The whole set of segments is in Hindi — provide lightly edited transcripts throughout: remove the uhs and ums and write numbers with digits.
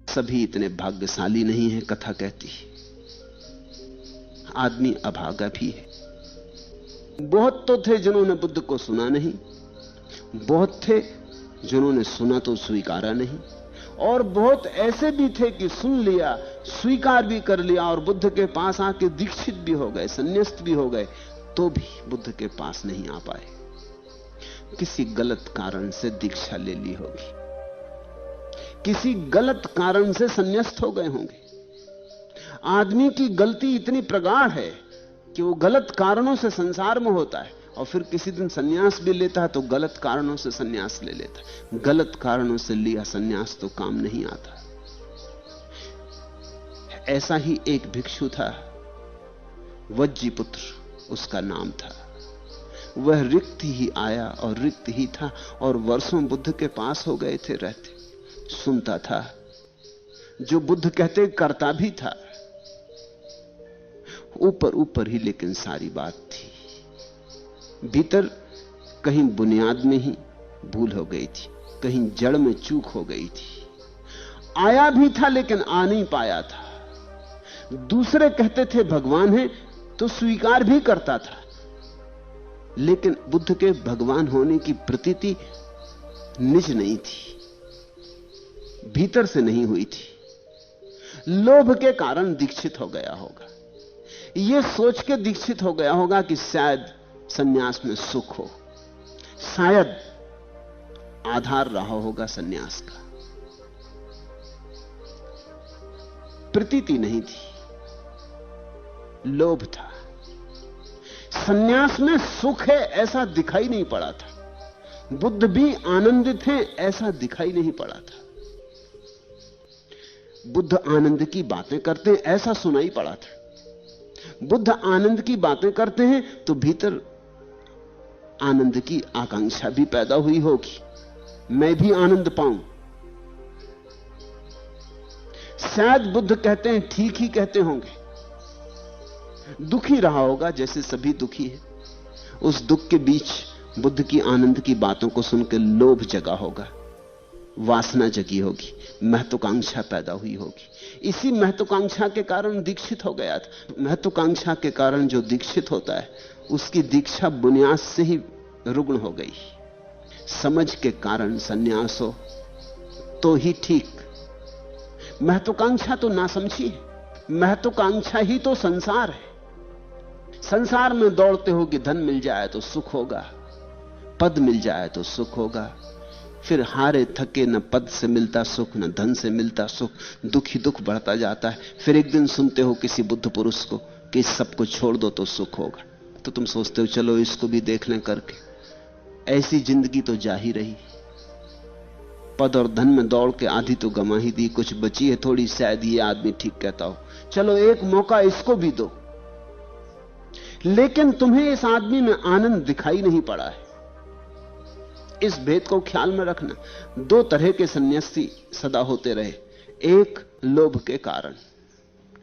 सभी इतने भाग्यशाली नहीं है, कथा कहती है। आदमी अभागा भी है। बहुत तो थे जिन्होंने बुद्ध को सुना नहीं, बहुत थे जिन्होंने सुना तो स्वीकारा नहीं, और बहुत ऐसे भी थे कि सुन लिया, स्वीकार भी कर लिया और बुद्ध के पास आके दीक्षित भी हो गए, संन्यास्त भी हो गए, तो भी बुद्ध के पास नहीं आ पाए। किसी गलत कारण से दीक्षा ले ली होगी, किसी गलत कारण से संन्यास्त हो गए होंगे। आदमी की गलती इतनी प्रगाढ़ है कि वो गलत कारणों से संसार में होता है और फिर किसी दिन सन्यास भी लेता है तो गलत कारणों से सन्यास ले लेता है। गलत कारणों से लिया सन्यास तो काम नहीं आता। ऐसा ही एक भिक्षु था, वज्जीपुत्र उसका नाम था। वह रिक्त ही आया और रिक्त ही था और वर्षों बुद्ध के पास हो गए थे रहते। सुनता था, जो बुद्ध कहते करता भी था, ऊपर ऊपर ही, लेकिन सारी बात थी भीतर कहीं बुनियाद में ही भूल हो गई थी, कहीं जड़ में चूक हो गई थी। आया भी था लेकिन आ नहीं पाया था। दूसरे कहते थे भगवान है तो स्वीकार भी करता था, लेकिन बुद्ध के भगवान होने की प्रतीति निज नहीं थी, भीतर से नहीं हुई थी। लोभ के कारण दीक्षित हो गया होगा, यह सोच के दीक्षित हो गया होगा कि शायद सन्यास में सुख हो, शायद आधार रहा होगा सन्यास का। प्रतीति नहीं थी, लोभ था। सन्यास में सुख है ऐसा दिखाई नहीं पड़ा था, बुद्ध भी आनंदित हैं ऐसा दिखाई नहीं पड़ा था। बुद्ध आनंद की बातें करते हैं ऐसा सुनाई पड़ा था। बुद्ध आनंद की बातें करते हैं तो भीतर आनंद की आकांक्षा भी पैदा हुई होगी, मैं भी आनंद पाऊं। शायद बुद्ध कहते हैं ठीक ही कहते होंगे, दुखी रहा होगा जैसे सभी दुखी है। उस दुख के बीच बुद्ध की आनंद की बातों को सुनकर लोभ जगा होगा, वासना जगी होगी, महत्वाकांक्षा पैदा हुई होगी। इसी महत्वाकांक्षा के कारण दीक्षित हो गया था। महत्वाकांक्षा के कारण जो दीक्षित होता है उसकी दीक्षा बुनियाद से ही रुग्ण हो गई। समझ के कारण सन्यास हो तो ही ठीक, महत्वाकांक्षा तो ना समझी है। महत्वाकांक्षा ही तो संसार है। संसार में दौड़ते हो कि धन मिल जाए तो सुख होगा, पद मिल जाए तो सुख होगा, फिर हारे थके न पद से मिलता सुख न धन से मिलता सुख, दुखी दुख बढ़ता जाता है। फिर एक दिन सुनते हो किसी बुद्ध पुरुष को कि सबको छोड़ दो तो सुख होगा, तो तुम सोचते हो चलो इसको भी देख लें करके। ऐसी जिंदगी तो जा ही रही, पद और धन में दौड़ के आधी तो गंवा ही दी, कुछ बची है थोड़ी, शायद ये आदमी ठीक कहता हो, चलो एक मौका इसको भी दो। लेकिन तुम्हें इस आदमी में आनंद दिखाई नहीं पड़ा है। इस भेद को ख्याल में रखना। दो तरह के सन्यासी सदा होते रहे, एक लोभ के कारण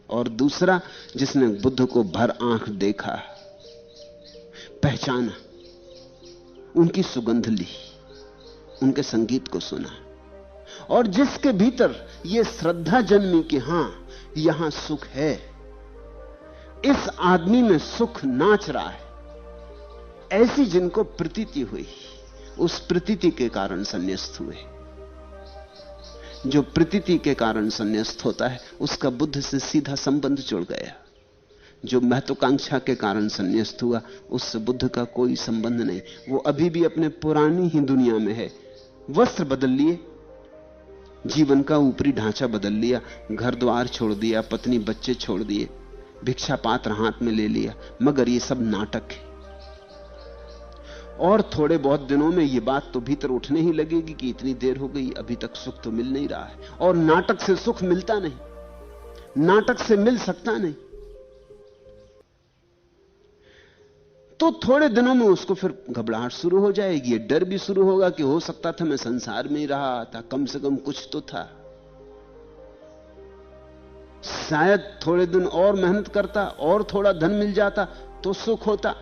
और दूसरा जिसने बुद्ध को भर आंख देखा, पहचाना, उनकी सुगंध ली, उनके संगीत को सुना, और जिसके भीतर यह श्रद्धा जन्मी कि हां यहां सुख है, इस आदमी में सुख नाच रहा है, ऐसी जिनको प्रतीति हुई, उस प्रतीति के कारण संन्यास्त हुए। जो प्रतीति के कारण संन्यास्त होता है उसका बुद्ध से सीधा संबंध जुड़ गया। जो महत्वाकांक्षा के कारण संन्यास्त हुआ उससे बुद्ध का कोई संबंध नहीं, वो अभी भी अपने पुरानी ही दुनिया में है। वस्त्र बदल लिए, जीवन का ऊपरी ढांचा बदल लिया, घर द्वार छोड़ दिया, पत्नी बच्चे छोड़ दिए, भिक्षा पात्र हाथ में ले लिया, मगर ये सब नाटक है। और थोड़े बहुत दिनों में ये बात तो भीतर उठने ही लगेगी कि इतनी देर हो गई अभी तक सुख तो मिल नहीं रहा है, और नाटक से सुख मिलता नहीं, नाटक से मिल सकता नहीं। तो थोड़े दिनों में उसको फिर घबराहट शुरू हो जाएगी, ये डर भी शुरू होगा कि हो सकता था मैं संसार में ही रहा था, कम से कम कुछ तो था, शायद थोड़े दिन और मेहनत करता और थोड़ा धन मिल जाता तो सुख होता,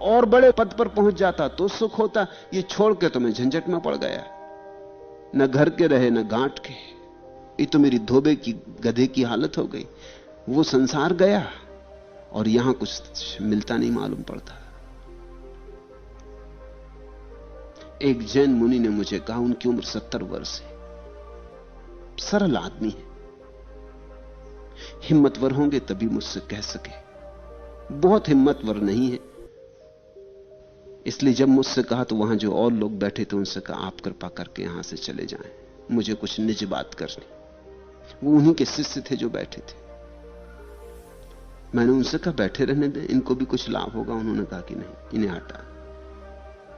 और बड़े पद पर पहुंच जाता तो सुख होता। ये छोड़ के तो मैं झंझट में पड़ गया, न घर के रहे न गांठ के, ये तो मेरी धोबे की गधे की हालत हो गई। वो संसार गया और यहां कुछ मिलता नहीं मालूम पड़ता। एक जैन मुनि ने मुझे कहा, उनकी उम्र 70 वर्ष है, सरल आदमी है, हिम्मतवर होंगे तभी मुझसे कह सके, बहुत हिम्मतवर नहीं है। इसलिए जब मुझसे कहा तो वहां जो और लोग बैठे थे उनसे कहा, आप कृपा करके यहां से चले जाएं, मुझे कुछ निज बात करनी। वो उन्हीं के शिष्य थे जो बैठे थे। मैंने उनसे कहा, बैठे रहने दें, इनको भी कुछ लाभ होगा। उन्होंने कहा कि नहीं, इन्हें हटा।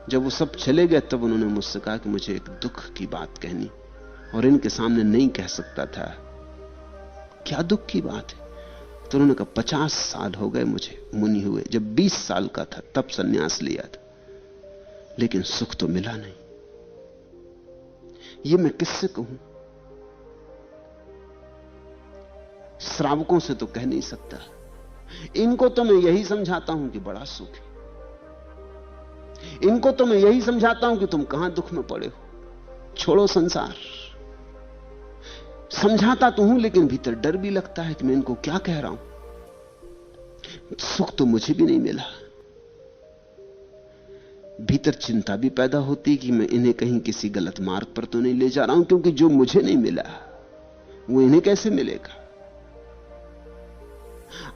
जब वो सब चले गए तब उन्होंने मुझसे कहा कि मुझे एक दुख की बात कहनी, और इनके सामने नहीं कह सकता था। क्या दुख की बात है? तो उन्होंने कहा, 50 साल हो गए मुझे मुनि हुए, जब 20 साल का था तब सन्यास लिया था, लेकिन सुख तो मिला नहीं। ये मैं किससे कहूं? श्रावकों से तो कह नहीं सकता। इनको तो मैं यही समझाता हूं कि बड़ा सुख है। इनको तो मैं यही समझाता हूं कि तुम कहां दुख में पड़े हो, छोड़ो संसार। समझाता तो हूं, लेकिन भीतर डर भी लगता है कि मैं इनको क्या कह रहा हूं। सुख तो मुझे भी नहीं मिला। भीतर चिंता भी पैदा होती कि मैं इन्हें कहीं किसी गलत मार्ग पर तो नहीं ले जा रहा हूं, क्योंकि जो मुझे नहीं मिला वो इन्हें कैसे मिलेगा।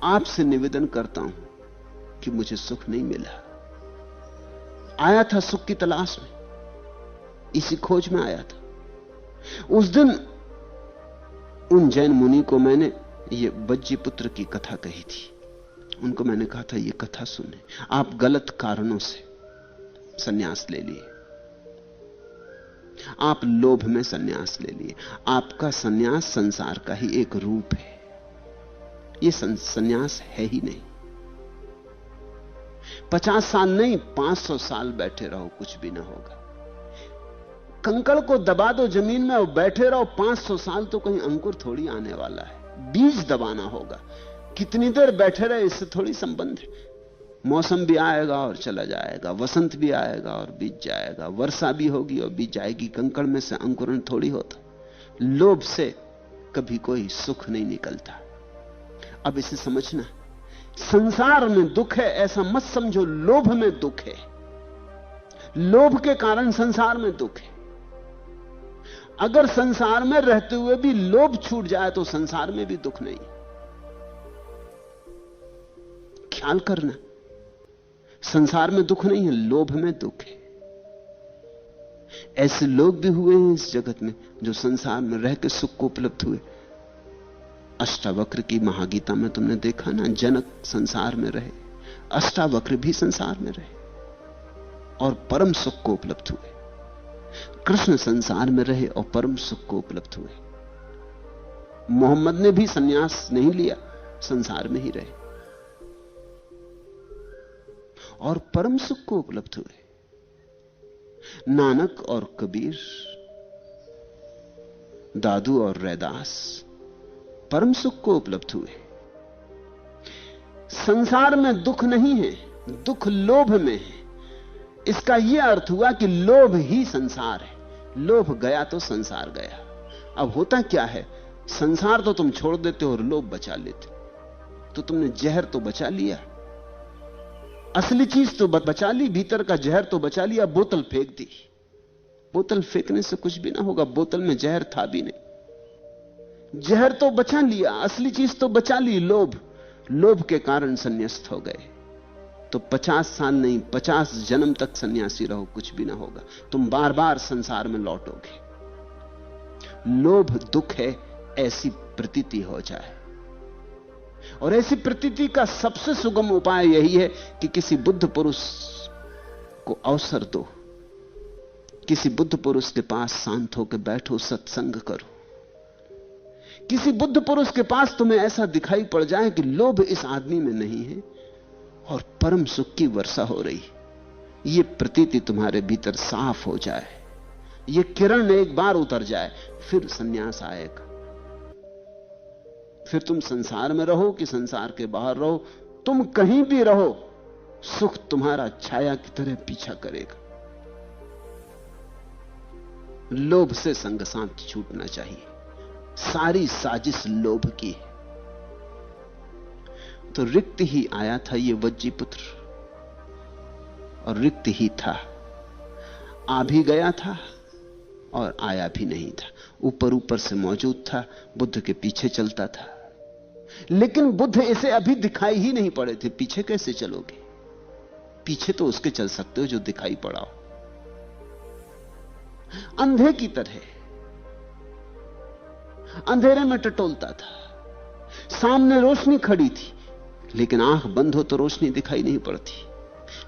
आपसे निवेदन करता हूं कि मुझे सुख नहीं मिला। आया था सुख की तलाश में, इसी खोज में आया था। उस दिन उन जैन मुनि को मैंने ये बज्जी पुत्र की कथा कही थी। उनको मैंने कहा था, ये कथा सुने, आप गलत कारणों से सन्यास ले लिए, आप लोभ में सन्यास ले लिए। आपका सन्यास संसार का ही एक रूप है, ये सन्यास है ही नहीं। 50 साल नहीं, 500 साल बैठे रहो, कुछ भी ना होगा। कंकड़ को दबा दो जमीन में और बैठे रहो 500 साल, तो कहीं अंकुर थोड़ी आने वाला है, बीज दबाना होगा। कितनी देर बैठे रहे इससे थोड़ी संबंध है। मौसम भी आएगा और चला जाएगा, वसंत भी आएगा और बीत जाएगा, वर्षा भी होगी और बीत जाएगी। कंकड़ में से अंकुरण थोड़ी होता। लोभ से कभी कोई सुख नहीं निकलता। अब इसे समझना, संसार में दुख है ऐसा मत समझो लोभ में दुख है। लोभ के कारण संसार में दुख है। अगर संसार में रहते हुए भी लोभ छूट जाए तो संसार में भी दुख नहीं। ख्याल करना, संसार में दुख नहीं है, लोभ में दुख है। ऐसे लोग भी हुए हैं इस जगत में जो संसार में रह के सुख को उपलब्ध हुए। अष्टावक्र की महागीता में तुमने देखा ना, जनक संसार में रहे, अष्टावक्र भी संसार में रहे और परम सुख को उपलब्ध हुए। कृष्ण संसार में रहे और परम सुख को उपलब्ध हुए। मोहम्मद ने भी सन्यास नहीं लिया, संसार में ही रहे और परम सुख को उपलब्ध हुए। नानक और कबीर, दादू और रैदास परम सुख को उपलब्ध हुए। संसार में दुख नहीं है, दुख लोभ में है। इसका यह अर्थ हुआ कि लोभ ही संसार है। लोभ गया तो संसार गया। अब होता क्या है, संसार तो तुम छोड़ देते हो और लोभ बचा लेते। तो तुमने जहर तो बचा लिया, असली चीज तो बचा ली, भीतर का जहर तो बचा लिया, बोतल फेंक दी। बोतल फेंकने से कुछ भी ना होगा, बोतल में जहर था भी नहीं। जहर तो बचा लिया, असली चीज तो बचा ली, लोभ। लोभ के कारण संन्यास्त हो गए तो 50 साल नहीं 50 जन्म तक सन्यासी रहो, कुछ भी ना होगा। तुम बार बार संसार में लौटोगे। लोभ दुख है ऐसी प्रतीति हो जाए, और ऐसी प्रतीति का सबसे सुगम उपाय यही है कि किसी बुद्ध पुरुष को अवसर दो, किसी बुद्ध पुरुष के पास शांत होकर बैठो, सत्संग करो। किसी बुद्ध पुरुष के पास तुम्हें ऐसा दिखाई पड़ जाए कि लोभ इस आदमी में नहीं है और परम सुख की वर्षा हो रही, यह प्रतीति तुम्हारे भीतर साफ हो जाए, यह किरण एक बार उतर जाए, फिर सन्यास आएगा। फिर तुम संसार में रहो कि संसार के बाहर रहो, तुम कहीं भी रहो, सुख तुम्हारा छाया की तरह पीछा करेगा। लोभ से संग साथ छूटना चाहिए। सारी साजिश लोभ की है। तो रिक्त ही आया था ये वज्जीपुत्र, और रिक्त ही था, आ भी गया था और आया भी नहीं था। ऊपर ऊपर से मौजूद था, बुद्ध के पीछे चलता था, लेकिन बुद्ध इसे अभी दिखाई ही नहीं पड़े थे। पीछे कैसे चलोगे? पीछे तो उसके चल सकते हो जो दिखाई पड़ा हो। अंधे की तरह अंधेरे में टटोलता था। सामने रोशनी खड़ी थी, लेकिन आंख बंद हो तो रोशनी दिखाई नहीं पड़ती।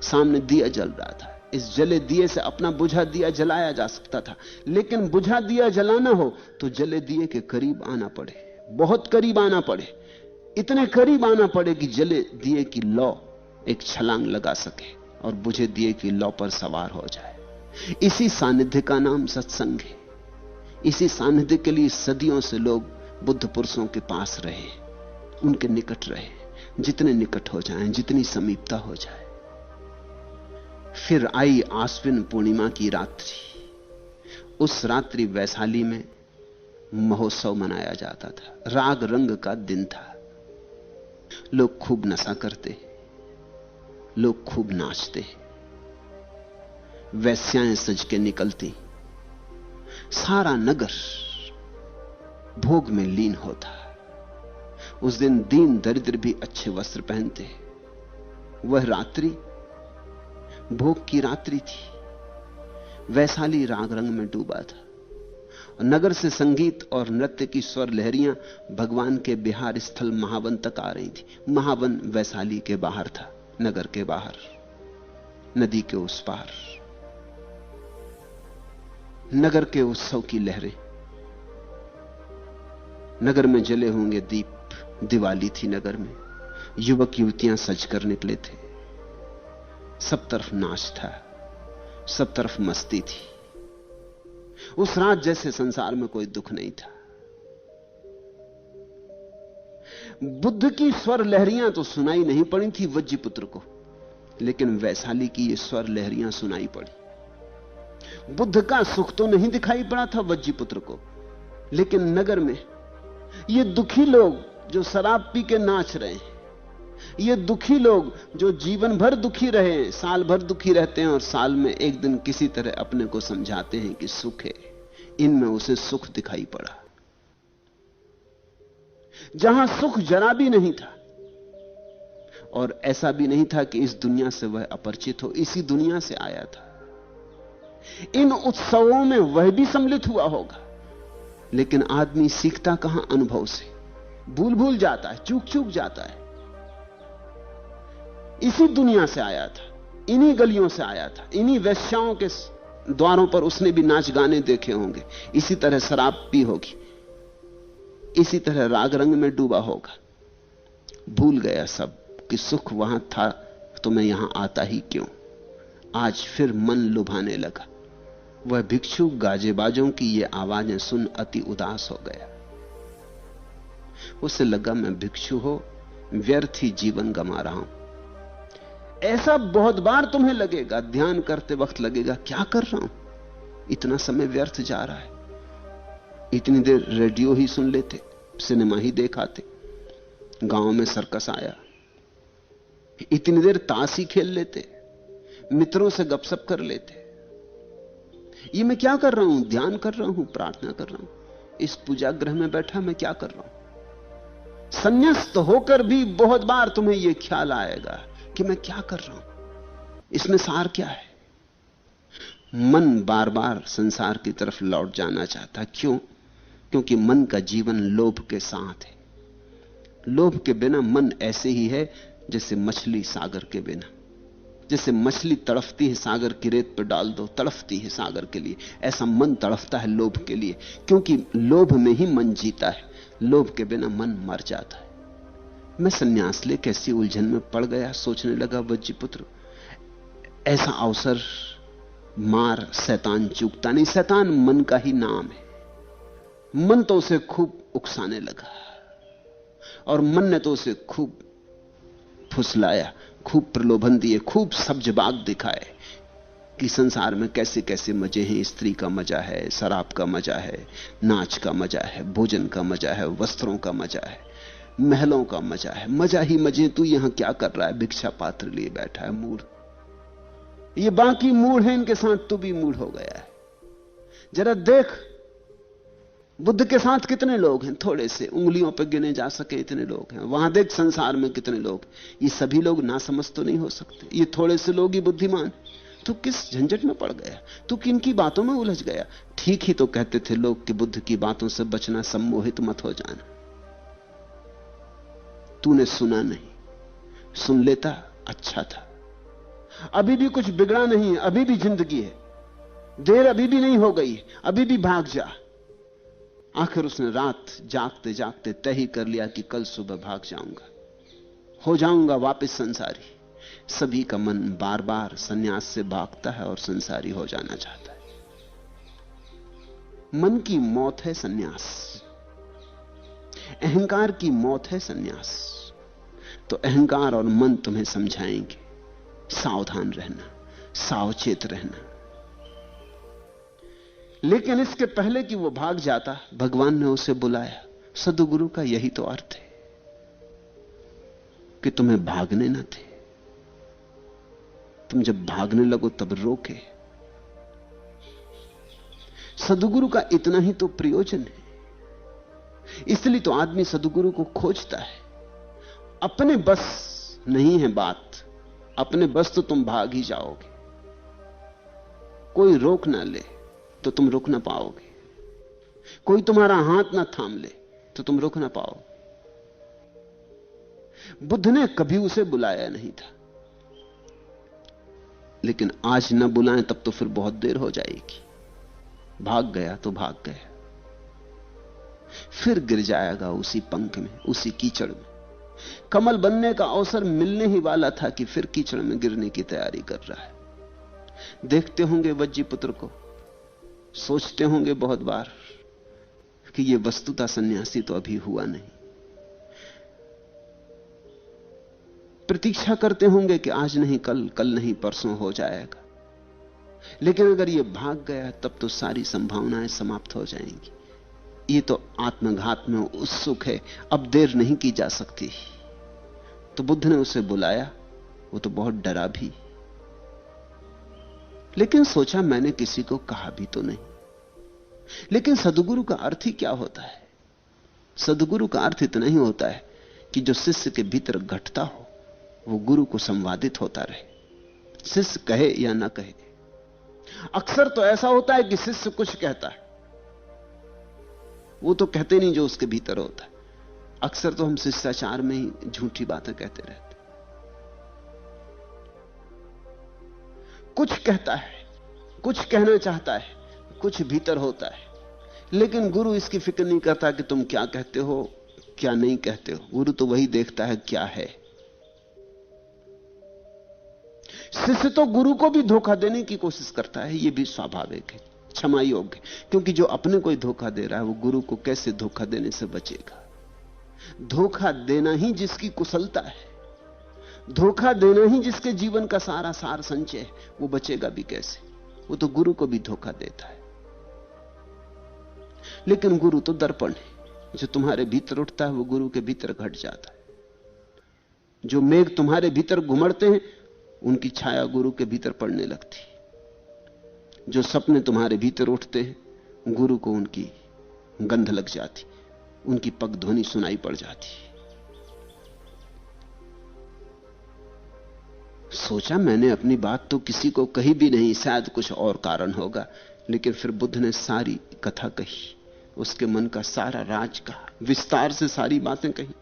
सामने दिया जल रहा था, इस जले दिए से अपना बुझा दिया जलाया जा सकता था, लेकिन बुझा दिया जलाना हो तो जले दिए के करीब आना पड़े, बहुत करीब आना पड़े, इतने करीब आना पड़े कि जले दिए की लौ एक छलांग लगा सके और बुझे दिए की लौ पर सवार हो जाए। इसी सानिध्य का नाम सत्संग है। इसी सानिध्य के लिए सदियों से लोग बुद्ध पुरुषों के पास रहे, उनके निकट रहे। जितने निकट हो जाएं, जितनी समीपता हो जाए। फिर आई आश्विन पूर्णिमा की रात्रि। उस रात्रि वैशाली में महोत्सव मनाया जाता था, राग रंग का दिन था। लोग खूब नशा करते, लोग खूब नाचते, वैश्याएं सज के निकलती, सारा नगर भोग में लीन होता। उस दिन दीन दरिद्र भी अच्छे वस्त्र पहनते। वह रात्रि भोग की रात्रि थी। वैशाली राग रंग में डूबा था। नगर से संगीत और नृत्य की स्वर लहरियां भगवान के विहार स्थल महावन तक आ रही थी। महावन वैशाली के बाहर था, नगर के बाहर, नदी के उस पार। नगर के उत्सव की लहरें, नगर में जले होंगे दीप। दिवाली थी नगर में, युवक युवतियां सज कर निकले थे। सब तरफ नाच था, सब तरफ मस्ती थी। उस रात जैसे संसार में कोई दुख नहीं था। बुद्ध की स्वर लहरियां तो सुनाई नहीं पड़ी थी वज्जीपुत्र को, लेकिन वैशाली की ये स्वर लहरियां सुनाई पड़ी। बुद्ध का सुख तो नहीं दिखाई पड़ा था वज्जीपुत्र को, लेकिन नगर में ये दुखी लोग जो शराब पी के नाच रहे हैं, ये दुखी लोग जो जीवन भर दुखी रहे हैं, साल भर दुखी रहते हैं और साल में एक दिन किसी तरह अपने को समझाते हैं कि सुख है, इनमें उसे सुख दिखाई पड़ा। जहां सुख जरा भी नहीं था, और ऐसा भी नहीं था कि इस दुनिया से वह अपरिचित हो, इसी दुनिया से आया था। इन उत्सवों में वह भी सम्मिलित हुआ होगा, लेकिन आदमी सीखता कहां अनुभव से, भूल भूल जाता है, चूक चूक जाता है। इसी दुनिया से आया था, इन्हीं गलियों से आया था, इन्हीं वेश्याओं के द्वारों पर उसने भी नाच गाने देखे होंगे, इसी तरह शराब पी होगी, इसी तरह राग रंग में डूबा होगा। भूल गया सब कि सुख वहां था तो मैं यहां आता ही क्यों। आज फिर मन लुभाने लगा। वह भिक्षु गाजेबाजों की ये आवाजें सुन अति उदास हो गया। उसे लगा मैं भिक्षु हो व्यर्थ ही जीवन गंवा रहा हूं। ऐसा बहुत बार तुम्हें लगेगा, ध्यान करते वक्त लगेगा क्या कर रहा हूं, इतना समय व्यर्थ जा रहा है। इतनी देर रेडियो ही सुन लेते, सिनेमा ही देख आते, गांव में सर्कस आया, इतनी देर ताश ही खेल लेते, मित्रों से गपशप कर लेते। ये मैं क्या कर रहा हूं, ध्यान कर रहा हूं, प्रार्थना कर रहा हूं, इस पूजा गृह में बैठा मैं क्या कर रहा हूं। संन्यास्त होकर भी बहुत बार तुम्हें यह ख्याल आएगा कि मैं क्या कर रहा हूं, इसमें सार क्या है। मन बार बार संसार की तरफ लौट जाना चाहता। क्यों? क्योंकि मन का जीवन लोभ के साथ है। लोभ के बिना मन ऐसे ही है जैसे मछली सागर के बिना। जैसे मछली तड़फती है सागर की रेत पर डाल दो, तड़फती है सागर के लिए, ऐसा मन तड़फता है लोभ के लिए, क्योंकि लोभ में ही मन जीता है। लोभ के बिना मन मर जाता है। मैं सन्यास ले कैसी उलझन में पड़ गया, सोचने लगा वज्जीपुत्र। ऐसा अवसर मार शैतान चूकता नहीं। शैतान मन का ही नाम है। मन तो उसे खूब उकसाने लगा और मन ने तो उसे खूब फुसलाया, खूब प्रलोभन दिए, खूब सब्जबाग दिखाए कि संसार में कैसे कैसे मजे हैं। स्त्री का मजा है, शराब का मजा है, नाच का मजा है, भोजन का मजा है, वस्त्रों का मजा है, महलों का मजा है। मजा ही मजे। तू यहां क्या कर रहा है? भिक्षा पात्र लिए बैठा है मूढ़। ये बाकी मूढ़ है, इनके साथ तू भी मूढ़ हो गया है। जरा देख बुद्ध के साथ कितने लोग हैं, थोड़े से उंगलियों पर गिने जा सके इतने लोग हैं। वहां देख संसार में कितने लोग। ये सभी लोग नासमझ तो नहीं हो सकते, ये थोड़े से लोग ही बुद्धिमान। तू किस झंझट में पड़ गया? तू किन की बातों में उलझ गया? ठीक ही तो कहते थे लोग कि बुद्ध की बातों से बचना, सम्मोहित मत हो जाना। तूने सुना नहीं, सुन लेता अच्छा था। अभी भी कुछ बिगड़ा नहीं है, अभी भी जिंदगी है, देर अभी भी नहीं हो गई, अभी भी भाग जा। आखिर उसने रात जागते जागते तय ही कर लिया कि कल सुबह भाग जाऊंगा, हो जाऊंगा वापस संसारी। सभी का मन बार बार सन्यास से भागता है और संसारी हो जाना चाहता है। मन की मौत है सन्यास, अहंकार की मौत है सन्यास। तो अहंकार और मन तुम्हें समझाएंगे, सावधान रहना, सावचेत रहना। लेकिन इसके पहले कि वो भाग जाता, भगवान ने उसे बुलाया। सद्गुरु का यही तो अर्थ है कि तुम्हें भागने न थे। तुम जब भागने लगो तब रोके। सद्गुरु का इतना ही तो प्रयोजन है। इसलिए तो आदमी सद्गुरु को खोजता है। अपने बस नहीं है बात, अपने बस तो तुम भाग ही जाओगे। कोई रोक ना ले तो तुम रुक ना पाओगे, कोई तुम्हारा हाथ ना थाम ले तो तुम रुक ना पाओगे। बुद्ध ने कभी उसे बुलाया नहीं था, लेकिन आज न बुलाएं तब तो फिर बहुत देर हो जाएगी। भाग गया तो भाग गया, फिर गिर जाएगा उसी पंख में, उसी कीचड़ में। कमल बनने का अवसर मिलने ही वाला था कि फिर कीचड़ में गिरने की तैयारी कर रहा है। देखते होंगे वज्जी पुत्र को, सोचते होंगे बहुत बार कि यह वस्तुतः सन्यासी तो अभी हुआ नहीं। प्रतीक्षा करते होंगे कि आज नहीं कल, कल नहीं परसों हो जाएगा। लेकिन अगर यह भाग गया तब तो सारी संभावनाएं समाप्त हो जाएंगी। ये तो आत्मघात में उत्सुक है, अब देर नहीं की जा सकती। तो बुद्ध ने उसे बुलाया, वो तो बहुत डरा भी, लेकिन सोचा मैंने किसी को कहा भी तो नहीं। लेकिन सद्गुरु का अर्थ ही क्या होता है? सद्गुरु का अर्थ इतना ही होता है कि जो शिष्य के भीतर घटता हो वो गुरु को संवादित होता रहे, शिष्य कहे या ना कहे। अक्सर तो ऐसा होता है कि शिष्य कुछ कहता है, वो तो कहते नहीं जो उसके भीतर होता है। अक्सर तो हम शिष्टाचार में ही झूठी बातें कहते रहते। कुछ कहता है, कुछ कहना चाहता है, कुछ भीतर होता है, लेकिन गुरु इसकी फिक्र नहीं करता कि तुम क्या कहते हो क्या नहीं कहते हो। गुरु तो वही देखता है क्या है। शिष्य तो गुरु को भी धोखा देने की कोशिश करता है, यह भी स्वाभाविक है, क्षमा योग्य, क्योंकि जो अपने को ही धोखा दे रहा है वो गुरु को कैसे धोखा देने से बचेगा। धोखा देना ही जिसकी कुशलता है, धोखा देना ही जिसके जीवन का सारा सार संचय है, वो बचेगा भी कैसे? वो तो गुरु को भी धोखा देता है। लेकिन गुरु तो दर्पण है, जो तुम्हारे भीतर उठता है वो गुरु के भीतर घट जाता है। जो मेघ तुम्हारे भीतर घुमड़ते हैं उनकी छाया गुरु के भीतर पड़ने लगती। जो सपने तुम्हारे भीतर उठते हैं गुरु को उनकी गंध लग जाती, उनकी पग ध्वनि सुनाई पड़ जाती। सोचा मैंने अपनी बात तो किसी को कही भी नहीं, शायद कुछ और कारण होगा। लेकिन फिर बुद्ध ने सारी कथा कही, उसके मन का सारा राज कहा, विस्तार से सारी बातें कही,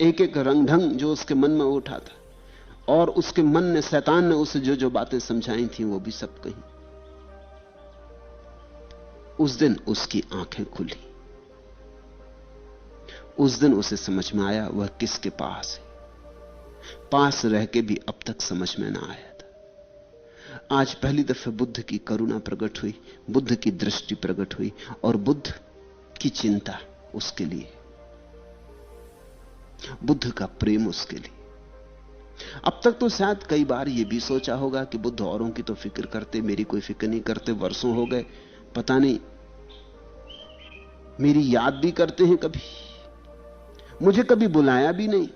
एक एक रंग ढंग जो उसके मन में उठा था, और उसके मन ने, शैतान ने उसे जो जो बातें समझाई थी वो भी सब कही। उस दिन उसकी आंखें खुली, उस दिन उसे समझ में आया वह किसके पास है। पास रह के भी अब तक समझ में ना आया था। आज पहली दफे बुद्ध की करुणा प्रकट हुई, बुद्ध की दृष्टि प्रकट हुई, और बुद्ध की चिंता उसके लिए, बुद्ध का प्रेम उसके लिए। अब तक तो शायद कई बार यह भी सोचा होगा कि बुद्ध औरों की तो फिक्र करते, मेरी कोई फिक्र नहीं करते, वर्षों हो गए, पता नहीं मेरी याद भी करते हैं कभी, मुझे कभी बुलाया भी नहीं,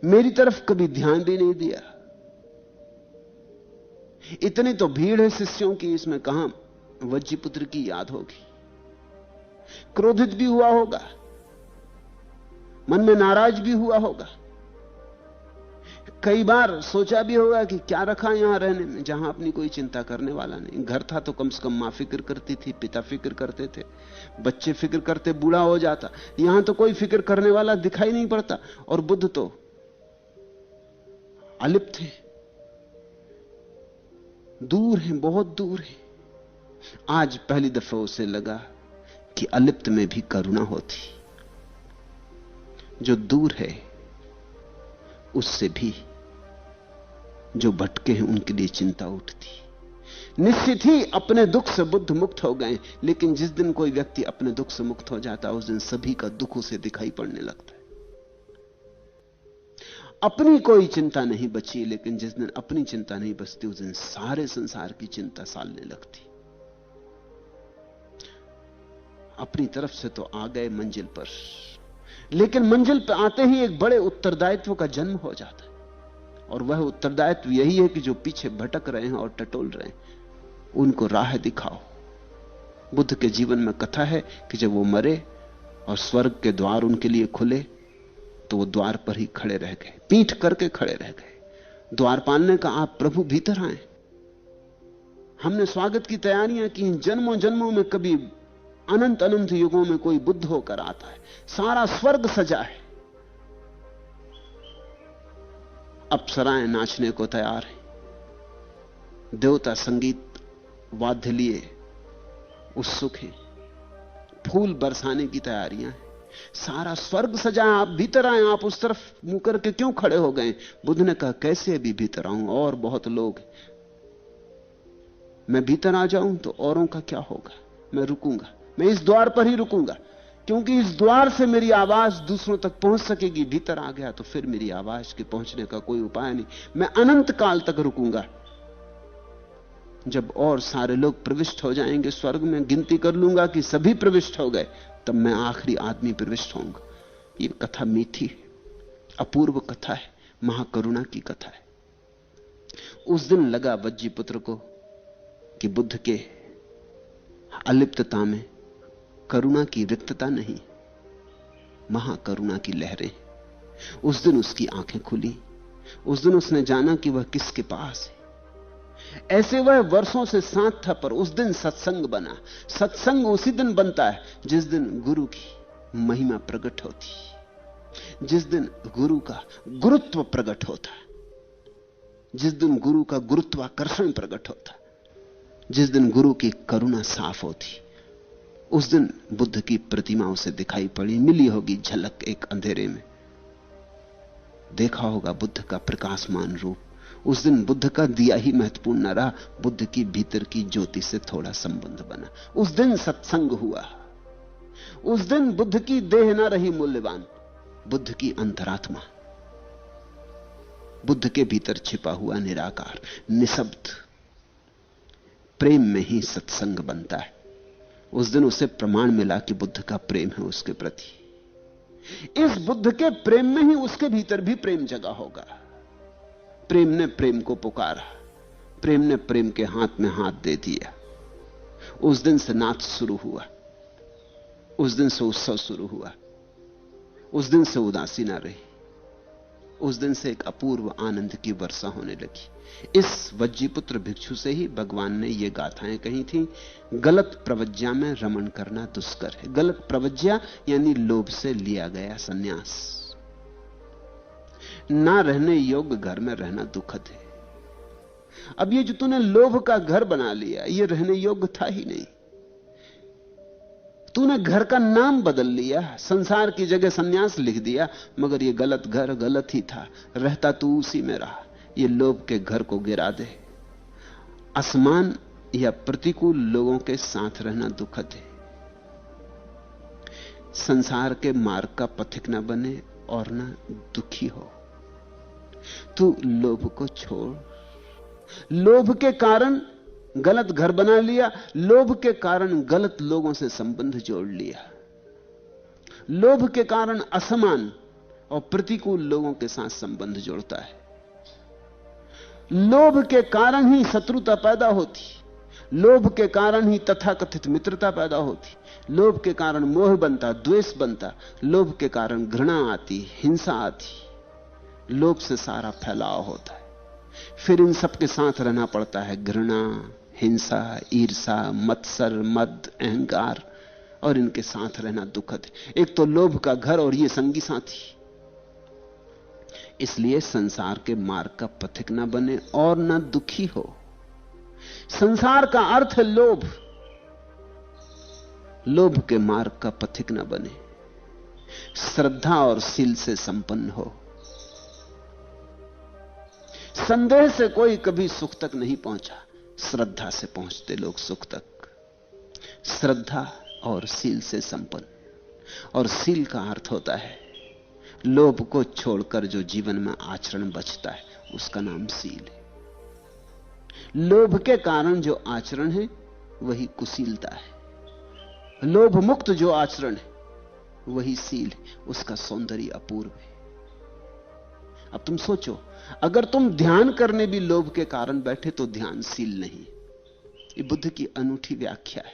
मेरी तरफ कभी ध्यान भी नहीं दिया। इतनी तो भीड़ है शिष्यों की, इसमें कहां वज्जीपुत्र की याद होगी। क्रोधित भी हुआ होगा, मन में नाराज भी हुआ होगा, कई बार सोचा भी होगा कि क्या रखा यहां रहने में जहां अपनी कोई चिंता करने वाला नहीं। घर था तो कम से कम मां फिक्र करती थी, पिता फिक्र करते थे, बच्चे फिक्र करते, बूढ़ा हो जाता। यहां तो कोई फिक्र करने वाला दिखाई नहीं पड़ता, और बुद्ध तो अलिप्त है, दूर है, बहुत दूर है। आज पहली दफा उसे लगा कि अलिप्त में भी करुणा होती, जो दूर है उससे भी जो भटके हैं उनके लिए चिंता उठती। निश्चित ही अपने दुख से बुद्ध मुक्त हो गए, लेकिन जिस दिन कोई व्यक्ति अपने दुख से मुक्त हो जाता है उस दिन सभी का दुख उसे दिखाई पड़ने लगता है। अपनी कोई चिंता नहीं बची, लेकिन जिस दिन अपनी चिंता नहीं बचती उस दिन सारे संसार की चिंता सालने लगती। अपनी तरफ से तो आ गए मंजिल पर, लेकिन मंजिल पर आते ही एक बड़े उत्तरदायित्व का जन्म हो जाता है, और वह उत्तरदायित्व यही है कि जो पीछे भटक रहे हैं और टटोल रहे हैं उनको राह दिखाओ। बुद्ध के जीवन में कथा है कि जब वो मरे और स्वर्ग के द्वार उनके लिए खुले तो वो द्वार पर ही खड़े रह गए, पीठ करके खड़े रह गए। द्वारपाल ने कहा, आप प्रभु भीतर आए, हमने स्वागत की तैयारियां की, जन्मों जन्मों में कभी अनंत अनंत युगों में कोई बुद्ध होकर आता है, सारा स्वर्ग सजा है, अप्सराएं नाचने को तैयार हैं, देवता संगीत वाद्य लिए उत्सुक हैं, फूल बरसाने की तैयारियां हैं, सारा स्वर्ग सजा है, आप भीतर आए, आप उस तरफ मुंह करके क्यों खड़े हो गए? बुद्ध ने कहा, कैसे अभी भीतर आऊं, और बहुत लोग हैं, मैं भीतर आ जाऊं तो औरों का क्या होगा? मैं रुकूंगा, मैं इस द्वार पर ही रुकूंगा, क्योंकि इस द्वार से मेरी आवाज दूसरों तक पहुंच सकेगी। भीतर आ गया तो फिर मेरी आवाज के पहुंचने का कोई उपाय नहीं, मैं अनंत काल तक रुकूंगा। जब और सारे लोग प्रविष्ट हो जाएंगे स्वर्ग में, गिनती कर लूंगा कि सभी प्रविष्ट हो गए, तब मैं आखिरी आदमी प्रविष्ट होऊंगा। ये कथा मीठी है, अपूर्व कथा है, महाकरुणा की कथा है। उस दिन लगा वज्जीपुत्र को कि बुद्ध के अलिप्तता में करुणा की रिक्तता नहीं, महाकरुणा की लहरें। उस दिन उसकी आंखें खुली, उस दिन उसने जाना कि वह किसके पास है। ऐसे वह वर्षों से साथ था, पर उस दिन सत्संग बना। सत्संग उसी दिन बनता है जिस दिन गुरु की महिमा प्रकट होती, जिस दिन गुरु का गुरुत्व प्रकट होता, जिस दिन गुरु का गुरुत्वाकर्षण प्रकट होता, जिस दिन गुरु की करुणा साफ होती। उस दिन बुद्ध की प्रतिमा उसे दिखाई पड़ी, मिली होगी झलक एक अंधेरे में, देखा होगा बुद्ध का प्रकाशमान रूप। उस दिन बुद्ध का दिया ही महत्वपूर्ण न रहा, बुद्ध की भीतर की ज्योति से थोड़ा संबंध बना। उस दिन सत्संग हुआ, उस दिन बुद्ध की देह न रही मूल्यवान, बुद्ध की अंतरात्मा, बुद्ध के भीतर छिपा हुआ निराकार, निशब्द प्रेम में ही सत्संग बनता है। उस दिन उसे प्रमाण मिला कि बुद्ध का प्रेम है उसके प्रति। इस बुद्ध के प्रेम में ही उसके भीतर भी प्रेम जगा होगा। प्रेम ने प्रेम को पुकारा, प्रेम ने प्रेम के हाथ में हाथ दे दिया। उस दिन से नाच शुरू हुआ, उस दिन से उत्सव शुरू हुआ, उस दिन से उदासी ना रही, उस दिन से एक अपूर्व आनंद की वर्षा होने लगी। इस वज्जीपुत्र भिक्षु से ही भगवान ने ये गाथाएं कही थी, गलत प्रवज्ञा में रमण करना दुष्कर है। गलत प्रवज्ञा यानी लोभ से लिया गया सन्यास। ना रहने योग्य घर में रहना दुखद है। अब ये जो तूने लोभ का घर बना लिया, ये रहने योग्य था ही नहीं। तूने घर का नाम बदल लिया, संसार की जगह सन्यास लिख दिया, मगर ये गलत घर गलत ही था, रहता तू उसी में रहा। ये लोभ के घर को गिरा दे। असमान या प्रतिकूल लोगों के साथ रहना दुखद है। संसार के मार्ग का पथिक न बने, और ना दुखी हो। तू लोभ को छोड़। लोभ के कारण गलत घर बना लिया, लोभ के कारण गलत लोगों से संबंध जोड़ लिया, लोभ के कारण असमान और प्रतिकूल लोगों के साथ संबंध जोड़ता है। लोभ के कारण ही शत्रुता पैदा होती, लोभ के कारण ही तथाकथित मित्रता पैदा होती, लोभ के कारण मोह बनता, द्वेष बनता, लोभ के कारण घृणा आती, हिंसा आती, लोभ से सारा फैलाव होता है। फिर इन सबके साथ रहना पड़ता है, घृणा, हिंसा, ईर्षा, मत्सर, मद, अहंकार, और इनके साथ रहना दुखद है। एक तो लोभ का घर और ये संगी साथी। इसलिए संसार के मार्ग का पथिक ना बने और ना दुखी हो। संसार का अर्थ है लोभ, लोभ के मार्ग का पथिक ना बने। श्रद्धा और शील से संपन्न हो। संदेह से कोई कभी सुख तक नहीं पहुंचा, श्रद्धा से पहुंचते लोग सुख तक। श्रद्धा और शील से संपन्न। और शील का अर्थ होता है लोभ को छोड़कर जो जीवन में आचरण बचता है, उसका नाम शील है। लोभ के कारण जो आचरण है वही कुशीलता है। लोभ मुक्त जो आचरण है वही शील है, उसका सौंदर्य अपूर्व है। अब तुम सोचो, अगर तुम ध्यान करने भी लोभ के कारण बैठे तो ध्यानशील नहीं। ये बुद्ध की अनूठी व्याख्या है।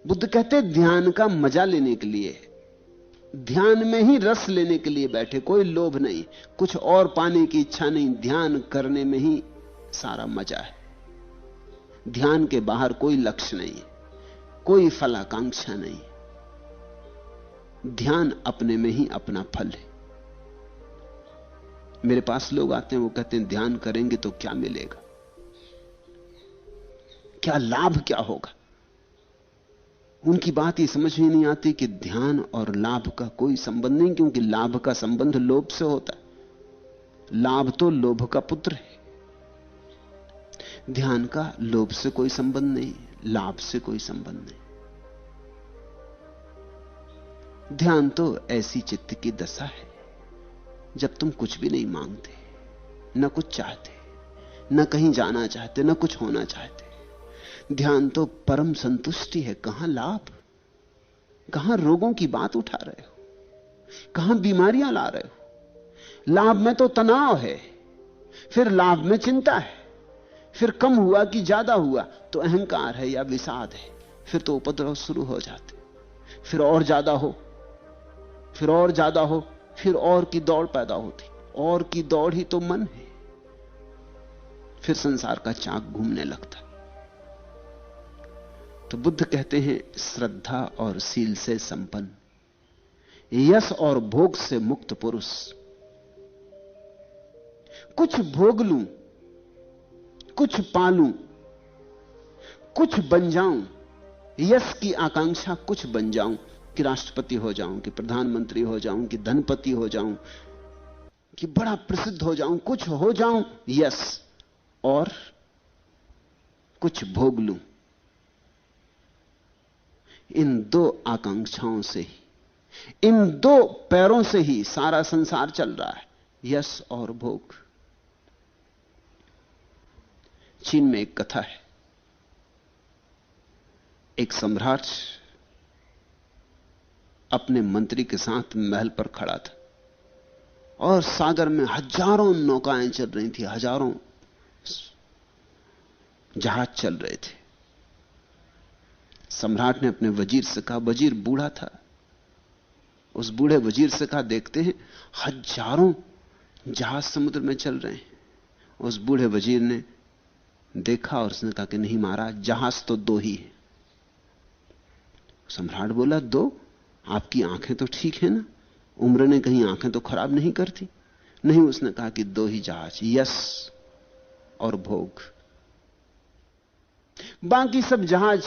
बुद्ध कहते ध्यान का मजा लेने के लिए, ध्यान में ही रस लेने के लिए बैठे, कोई लोभ नहीं, कुछ और पाने की इच्छा नहीं, ध्यान करने में ही सारा मजा है। ध्यान के बाहर कोई लक्ष्य नहीं, कोई फलाकांक्षा नहीं। ध्यान अपने में ही अपना फल है। मेरे पास लोग आते हैं, वो कहते हैं ध्यान करेंगे तो क्या मिलेगा, क्या लाभ क्या होगा। उनकी बात ये समझ में नहीं आती कि ध्यान और लाभ का कोई संबंध नहीं, क्योंकि लाभ का संबंध लोभ से होता है। लाभ तो लोभ का पुत्र है। ध्यान का लोभ से कोई संबंध नहीं, लाभ से कोई संबंध नहीं। ध्यान तो ऐसी चित्त की दशा है जब तुम कुछ भी नहीं मांगते, न कुछ चाहते, न कहीं जाना चाहते, न कुछ होना चाहते। ध्यान तो परम संतुष्टि है। कहां लाभ, कहां रोगों की बात उठा रहे हो, कहां बीमारियां ला रहे हो। लाभ में तो तनाव है, फिर लाभ में चिंता है, फिर कम हुआ कि ज्यादा हुआ तो अहंकार है या विषाद है, फिर तो उपद्रव शुरू हो जाते, फिर और ज्यादा हो, फिर और ज्यादा हो, फिर और की दौड़ पैदा होती, और की दौड़ ही तो मन है। फिर संसार का चाक घूमने लगता। तो बुद्ध कहते हैं श्रद्धा और शील से संपन्न, यश और भोग से मुक्त पुरुष। कुछ भोग लूं, कुछ पालूं, कुछ बन जाऊं, यश की आकांक्षा कुछ बन जाऊं, कि राष्ट्रपति हो जाऊं, कि प्रधानमंत्री हो जाऊं, कि धनपति हो जाऊं, कि बड़ा प्रसिद्ध हो जाऊं, कुछ हो जाऊं यश, और कुछ भोग लूं। इन दो आकांक्षाओं से ही, इन दो पैरों से ही सारा संसार चल रहा है, यश और भोग। चीन में एक कथा है। एक सम्राट अपने मंत्री के साथ महल पर खड़ा था और सागर में हजारों नौकाएं चल रही थी, हजारों जहाज चल रहे थे। सम्राट ने अपने वजीर से कहा, वजीर बूढ़ा था, उस बूढ़े वजीर से कहा, देखते हैं हजारों जहाज समुद्र में चल रहे हैं। उस बूढ़े वजीर ने देखा और उसने कहा कि नहीं महाराज, जहाज तो दो ही है। सम्राट बोला, दो? आपकी आंखें तो ठीक है ना, उम्र ने कहीं आंखें तो खराब नहीं करती। नहीं, उसने कहा कि दो ही जहाज, यश और भोग, बाकी सब जहाज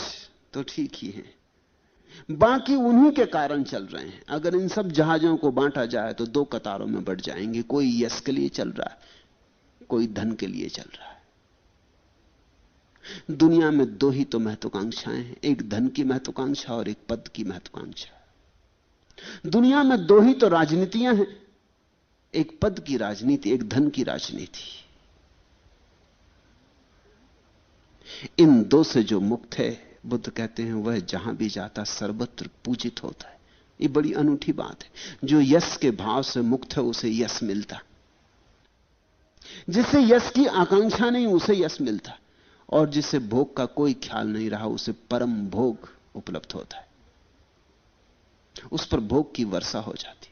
तो ठीक ही है, बाकी उन्हीं के कारण चल रहे हैं। अगर इन सब जहाजों को बांटा जाए तो दो कतारों में बढ़ जाएंगे। कोई यश के लिए चल रहा है, कोई धन के लिए चल रहा है। दुनिया में दो ही तो महत्वाकांक्षाएं हैं, एक धन की महत्वाकांक्षा और एक पद की महत्वाकांक्षा। दुनिया में दो ही तो राजनीतियां हैं, एक पद की राजनीति, एक धन की राजनीति। इन दो से जो मुक्त है, बुद्ध कहते हैं, वह जहां भी जाता सर्वत्र पूजित होता है। ये बड़ी अनूठी बात है। जो यश के भाव से मुक्त है उसे यश मिलता, जिसे यश की आकांक्षा नहीं उसे यश मिलता, और जिसे भोग का कोई ख्याल नहीं रहा उसे परम भोग उपलब्ध होता है। उस पर भोग की वर्षा हो जाती।